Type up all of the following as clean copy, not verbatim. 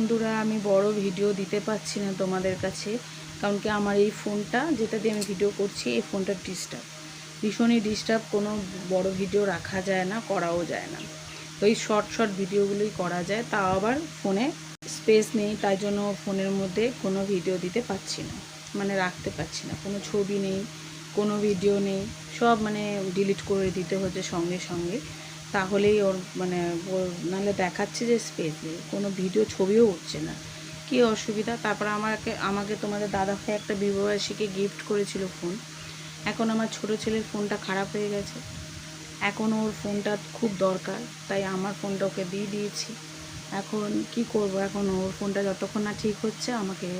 বন্ধুরা আমি বড় ভিডিও দিতে পারছি না তোমাদের কাছে, কারণ কি আমার এই ফোনটা যেটা দিয়ে আমি ভিডিও করছি এই ফোনটা ভীষণই ডিস্টার্ব। কোনো বড় ভিডিও রাখা যায় না, করাও যায় না। তো এই শর্ট ভিডিওগুলোই করা যায়, তাও আবার ফোনে স্পেস নেই, তাই জন্য ফোনের মধ্যে কোনো ভিডিও দিতে পারছি না, মানে রাখতে পারছি না। কোনো ছবি নেই, কোনো ভিডিও নেই, সব মানে ডিলিট করে দিতে হচ্ছে সঙ্গে সঙ্গে। তাহলেই ওর মানে নাহলে দেখাচ্ছে যে স্পেস নেই, কোনো ভিডিও ছবিও উঠছে না, কী অসুবিধা। তারপর আমাকে তোমাদের দাদাভাই একটা বিবাহবার্ষিকী গিফট করেছিল ফোন। এখন আমার ছোটো ছেলের ফোনটা খারাপ হয়ে গেছে, এখন ওর ফোনটা খুব দরকার, তাই আমার ফোনটা ওকে দিয়ে দিয়েছি। এখন কি করব, এখন ওর ফোনটা যতক্ষণ না ঠিক হচ্ছে আমাকে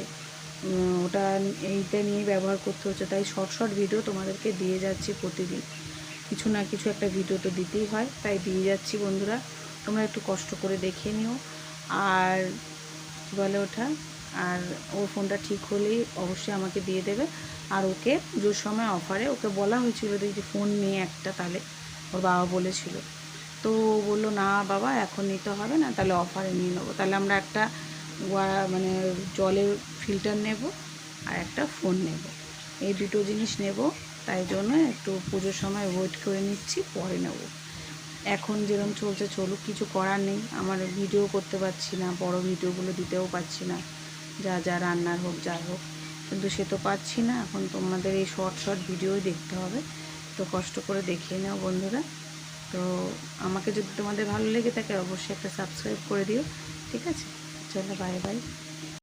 ওটা এইটা নিয়েই ব্যবহার করতে হচ্ছে। তাই শর্ট ভিডিও তোমাদেরকে দিয়ে যাচ্ছি প্রতিদিন, কিছু না কিছু একটা ভিডিও তো দিতেই হয়, তাই দিয়ে যাচ্ছি। বন্ধুরা তোমরা একটু কষ্ট করে দেখে নিও। আর কী বলে ওঠা, আর ওর ফোনটা ঠিক হলেই অবশ্যই আমাকে দিয়ে দেবে। আর ওকে পুজোর সময় অফারে ওকে বলা হয়েছিল যে ফোন নিয়ে একটা, তাহলে ওর বাবা বলেছিল, তো ও বললো না বাবা এখন নিতে হবে না, তাহলে অফারে নিয়ে নেবো। তাহলে আমরা একটা মানে জলের ফিল্টার নেব আর একটা ফোন নেব, এই দুটো জিনিস নেব। তাই জন্য একটু পুজোর সময় ওয়েট করে নিচ্ছি, পরে নেব। এখন যেরকম চলছে চলুক, কিছু করার নেই। আমার ভিডিও করতে পারছি না, বড় ভিডিওগুলো দিতেও পারছি না, যা রান্নার হোক যা হোক, কিন্তু সে তো পাচ্ছি না। এখন তোমাদের এই শর্ট ভিডিওই দেখতে হবে, তো কষ্ট করে দেখিয়ে নাও বন্ধুরা। তো আমাকে যদি তোমাদের ভালো লেগে থাকে অবশ্যই একটা সাবস্ক্রাইব করে দিও, ঠিক আছে? চলো বাই বাই।